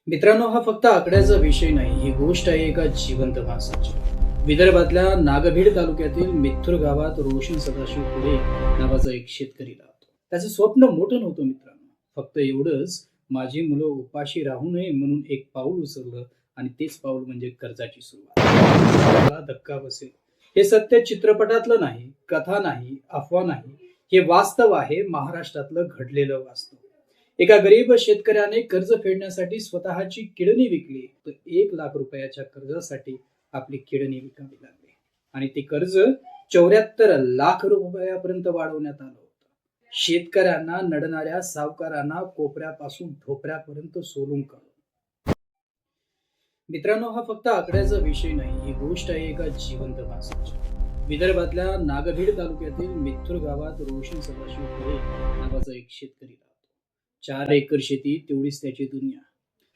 मित्रांनो, हा फक्त आकड्याचा विषय नाही, ही गोष्ट आहे एका जिवंत माणसाची. विदर्भातल्या नागभीड तालुक्यातील मिथुर गावात रोशन सदाशिव पुढे नावाचा एक शेतकरी राहतो. त्याचं स्वप्न मोठं नव्हतं मित्रांनो, फक्त एवढंच, माझी मुलं उपाशी राहू नये म्हणून एक पाऊल उचललं. आणि तेच पाऊल म्हणजे कर्जाची सुरुवात. मला धक्का बसेल, हे सत्य चित्रपटातलं नाही, कथा नाही, अफवा नाही, हे वास्तव आहे, महाराष्ट्रातलं घडलेलं वास्तव. एका गरीब शेतकऱ्याने कर्ज फेडण्यासाठी स्वतःची किडनी विकली, तर 1 लाख रुपयाच्या कर्जासाठी आपली किडनी विकावी लागली. आणि ते कर्ज 74 लाख रुपयापर्यंत वाढवण्यात आलं होतं. शेतकऱ्यांना, नडणाऱ्या सावकारांना कोपऱ्यापासून ढोपऱ्यापर्यंत सोलून काढलं. मित्रांनो, हा फक्त आकड्याचा विषय नाही, ही गोष्ट आहे एका जिवंत माणसाची. विदर्भातल्या नागभीड तालुक्यातील मिथुर गावात रोशन सदाशिव पुढे नावाचा एक शेतकरी राहतो. 4 एकर शेती, तेवढीच त्याची दुनिया.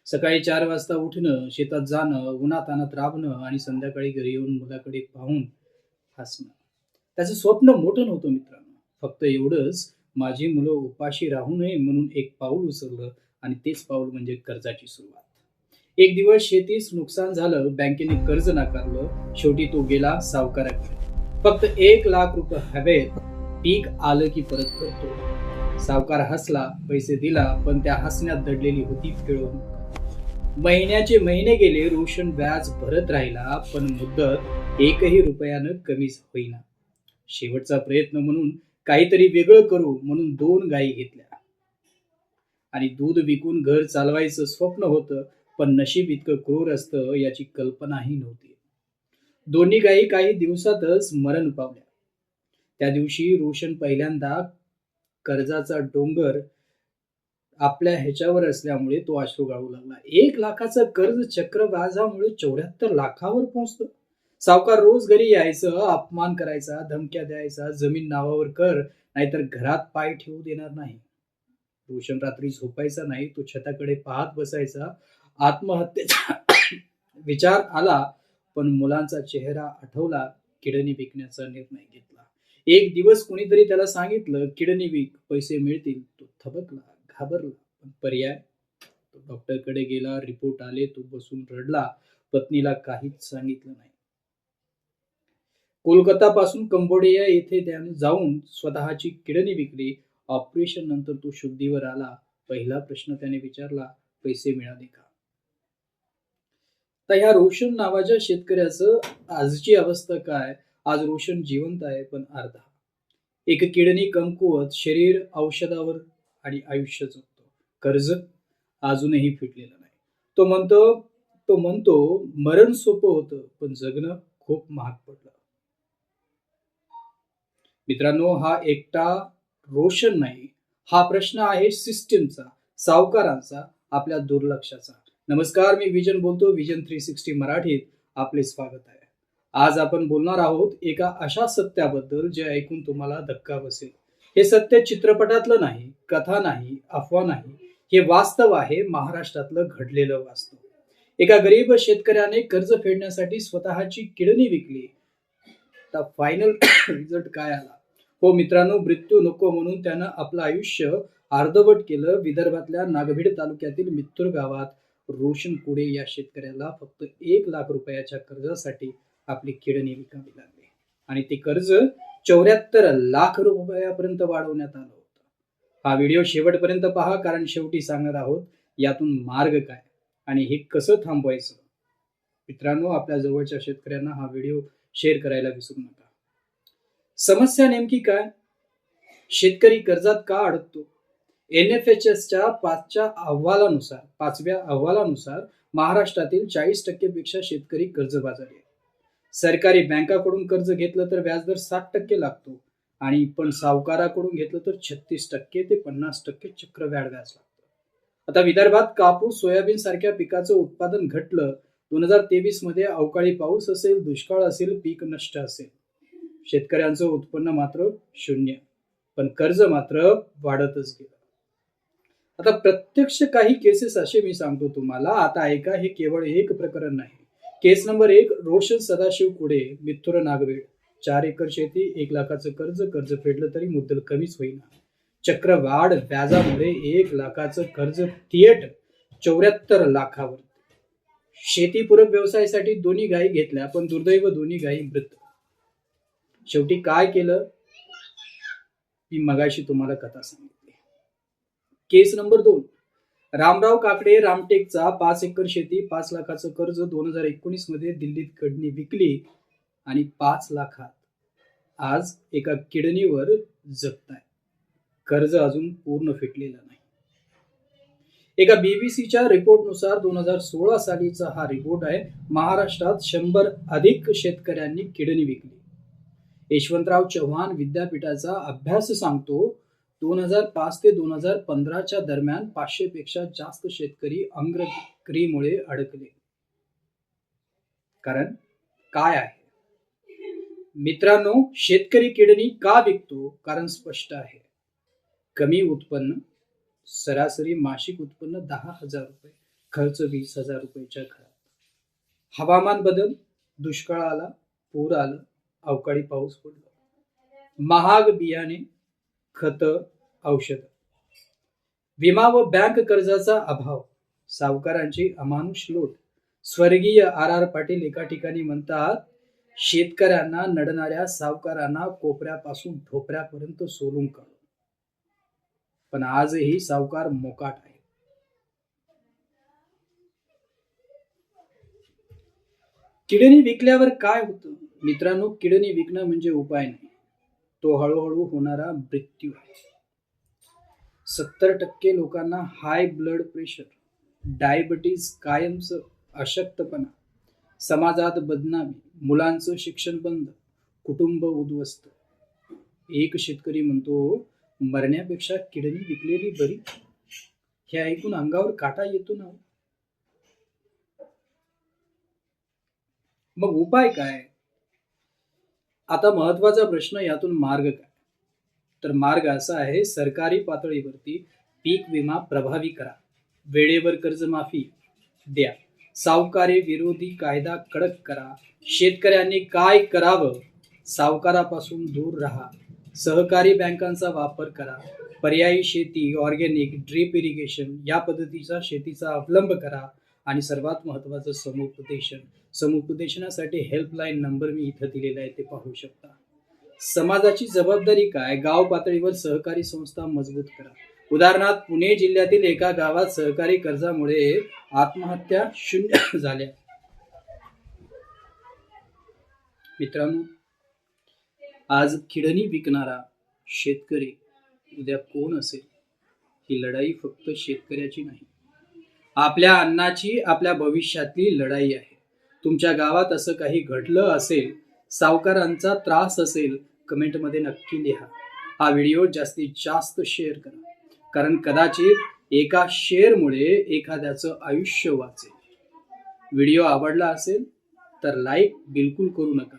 सकाळी 4 वाजता उठणं, शेतात जाणं, उन्हातानात राबणं आणि संध्याकाळी घरी येऊन मुलाकडे पाहून हसणं. त्याचं स्वप्न मोठं नव्हतं मित्रांनो, फक्त एवढंच, माझी मुलं उपाशी राहू नये म्हणून एक पाऊल उचललं. आणि तेच पाऊल म्हणजे कर्जाची सुरुवात. एक दिवस शेतीस नुकसान झालं, बँकेने कर्ज नाकारलं. शेवटी तो गेला सावकाराकडे. फक्त 1 लाख रुपये हवेत, पीक आलं की परत करतो. सावकार हसला, पैसे दिला, पण त्या हसण्यात दडलेली होती पिळवणूक. महिन्याचे महिने गेले, रोशन व्याज भरत राहिला, पण मुद्दत 1ही रुपयानं कमीच होईना. शेवटचा प्रयत्न म्हणून, काहीतरी वेगळं करू म्हणून 2 गायी घेतल्या. आणि दूध विकून घर चालवायचं स्वप्न होतं, पण नशीब इतकं क्रूर असतं याची कल्पनाही नव्हती. दोन्ही गायी काही दिवसातच मरण पावल्या. त्या दिवशी रोशन पहिल्यांदा कर्जाचा डोंगर आपल्या ह्याच्यावर असल्यामुळे तो अश्रू गाळू लागला. 1 लाखाचं कर्ज चक्रव्याजामुळे 74 लाखावर पोहोचतं. सावकार रोज घरी यायचं, अपमान करायचा, धमक्या द्यायचा, जमीन नावावर कर, नाहीतर घरात पाय ठेवू देणार नाही. रोशन रात्री झोपायचा नाही, तो छताकडे पाहत बसायचा. आत्महत्येचा विचार आला, पण मुलांचा चेहरा आठवला, किडनी विकण्याचा निर्णय घेतला. एक दिवस कोणीतरी त्याला सांगितलं, किडनी विक, पैसे मिळतील. तो थबकला, घाबरला, पण पर्याय? तो डॉक्टरकडे गेला, रिपोर्ट आले, तो बसून रडला. पत्नीला काहीच सांगितलं नाही. कोलकाता पासून कंबोडिया येथे त्याने जाऊन स्वतःची किडनी विकली. ऑपरेशन नंतर तो शुद्धीवर आला. पहिला प्रश्न त्याने विचारला, पैसे मिळाले का? तर ह्या रोशन नावाच्या शेतकऱ्याचं आजची अवस्था काय? आज रोशन जिवंत आहे, पण अर्धा. एक किडनी कमकुवत, शरीर औषधावर आणि आयुष्य जगतो. कर्ज अजूनही फिटलेलं नाही. तो म्हणतो तो म्हणतो मरण सोपं होतं, पण जगणं खूप महाग पडलं. मित्रांनो, हा एकटा रोशन नाही, हा प्रश्न आहे सिस्टीमचा, सावकारांचा, आपल्या दुर्लक्षाचा. नमस्कार, मी विजन बोलतो, विजन 360 मराठीत आपले स्वागत आहे. आज आपण बोलणार आहोत एका अशा सत्याबद्दल जे ऐकून तुम्हाला धक्का बसेल. हे सत्य चित्रपटातलं नाही, कथा नाही, अफवा नाही, हे वास्तव आहे, महाराष्ट्रातलं घडलेलं वास्तव. एका गरीब शेतकऱ्याने कर्ज फेडण्यासाठी स्वतःची किडनी विकली. तर फायनल रिझल्ट काय आला? हो मित्रांनो, मृत्यू नको म्हणून त्यानं आपलं आयुष्य अर्धवट केलं. विदर्भातल्या नागभीड तालुक्यातील मिथुर गावात रोशन कुडे या शेतकऱ्याला फक्त 1 लाख रुपयाच्या कर्जासाठी आपली किडनी विकावी लागली. आणि ते कर्ज 74 लाख रुपयापर्यंत वाढवण्यात आलं होतं. हा व्हिडिओ शेवटपर्यंत पहा, कारण शेवटी सांगणार आहोत यातून मार्ग काय आणि हे कसं थांबवायचं. मित्रांनो, आपल्या जवळच्या शेतकऱ्यांना हा व्हिडिओ शेअर करायला विसरू नका. समस्या नेमकी काय? शेतकरी कर्जात का अडकतो? NFHSच्या 5व्या अहवालानुसार महाराष्ट्रातील 40% पेक्षा शेतकरी कर्जबाजारी आहे. सरकारी बँकाकडून कर्ज घेतलं तर व्याजदर 60% लागतो, आणि पण सावकाराकडून घेतलं तर 36% ते 50% चक्रव्याढ व्याज लागतं. आता विदर्भात कापूस, सोयाबीन सारख्या पिकाचं उत्पादन घटलं. 2023 मध्ये अवकाळी पाऊस असेल, दुष्काळ असेल, पीक नष्ट असेल. शेतकऱ्यांचं उत्पन्न मात्र शून्य, पण कर्ज मात्र वाढतच गेलं. आता प्रत्यक्ष काही केसेस असे मी सांगतो तुम्हाला, आता ऐका, हे केवळ एक प्रकरण नाही. केस नंबर 1, रोशन सदाशिव कुडे, मिथुर नागवेड. 4 एकर शेती, 1 लाखाचं कर्ज, कर्ज फेडलं तरी मुद्दल कमीच होईना. चक्रवाढ व्याजामुळे 1 लाखाचं कर्ज थिएट 74 लाखावर. शेतीपूरक व्यवसायासाठी दोन्ही गायी घेतल्या, पण दुर्दैव दोन्ही गायी मृत. शेवटी काय केलं मी मगाशी तुम्हाला कथा सांगितली. केस नंबर 2. रामराव काकडे रामटेकचा 5 एकर शेती, 5 लाखाचं कर्ज 2019 मध्ये दिल्लीत कडनी विकली आणि 5 लाखात आज एका किडनीवर जगताय. कर्ज अजून पूर्ण फिटलेलं नाही. एका बीबीसीच्या रिपोर्टनुसार 2016 सालीचा हा रिपोर्ट आहे. महाराष्ट्रात 100 अधिक शेतकऱ्यांनी किडनी विकली. यशवंतराव चव्हाण विद्यापीठाचा अभ्यास सांगतो 2005 ते 2015च्या दरम्यान 500 पेक्षा जास्त शेतकरी अंगविक्रीमुळे अडकले. कारण काय आहे मित्रांनो, शेतकरी किडनी का विकतो? कारण स्पष्ट आहे. कमी उत्पन्न, सरासरी मासिक उत्पन्न 10,000 रुपये, खर्च 20,000 रुपयाच्या घरात. हवामान बदल, दुष्काळ आला, पूर आलं, अवकाळी पाऊस पडला, महाग बियाणे, खत, औषध, विमा व बँक कर्जाचा अभाव, सावकारांची अमानुष लूट. स्वर्गीय R.R. पाटील एका ठिकाणी म्हणतात, शेतकऱ्यांना नडणाऱ्या सावकारांना कोपऱ्यापासून ठोपऱ्यापर्यंत सोलून काढू. पण आजही सावकार मोकाट आहे. किडनी विकल्यावर काय होतं मित्रांनो? किडनी विकणं म्हणजे उपाय नाही, तो हळूहळू होणारा मृत्यू आहे. 70% लोकांना हाय ब्लड प्रेशर, डायबिटीज, कायमच अशक्तपणा, समाजात बदनामी, मुलांचं शिक्षण बंद, कुटुंब उद्ध्वस्त. एक शेतकरी म्हणतो, मरण्यापेक्षा किडनी विकलेली बरी. हे ऐकून अंगावर काटा येतो ना. मग उपाय काय? आता महत्वाचा प्रश्न, यातून मार्ग काय? तर मार्ग असा आहे, सरकारी पातळीवरती पीक विमा प्रभावी करा, वेळेवर कर्जमाफी द्या, सावकारी विरोधी कायदा कडक करा. शेतकऱ्यांनी काय करावं? सावकारापासून दूर राहा, सहकारी बँकांचा वापर करा, पर्यायी शेती, ऑर्गॅनिक, ड्रीप इरिगेशन या पद्धतीचा शेतीचा अवलंब करा. आणि सर्वात महत्वाचं समुपदेशन. समुपदेशनासाठी हेल्पलाईन नंबर मी इथं दिलेला आहे, ते पाहू शकता. समाजाची जबाबदारी काय? गाव पातळीवर सहकारी संस्था मजबूत करा. उदाहरणार्थ पुणे जिल्ह्यातील एका गावात सहकारी कर्जामुळे आत्महत्या 0 झाल्या. मित्रांनो, आज किडनी विकणारा शेतकरी उद्या कोण असेल? ही लढाई फक्त शेतकऱ्याची नाही, आपल्या अन्नाची, आपल्या भविष्यातली लढाई आहे. तुमच्या गावात असं काही घडलं असेल, सावकारांचा त्रास असेल, कमेंटमध्ये नक्की लिहा. हा व्हिडिओ जास्तीत जास्त शेअर करा, कारण कदाचित एका शेअरमुळे एखाद्याचं आयुष्य वाचेल. व्हिडिओ आवडला असेल तर लाईक बिलकुल करू नका,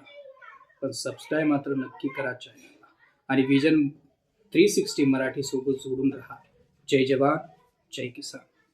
पण सबस्क्राईब मात्र नक्की करा चॅनलला. आणि विजन 360 मराठी सोबत जोडून राहा. जय जवान, जय किसान.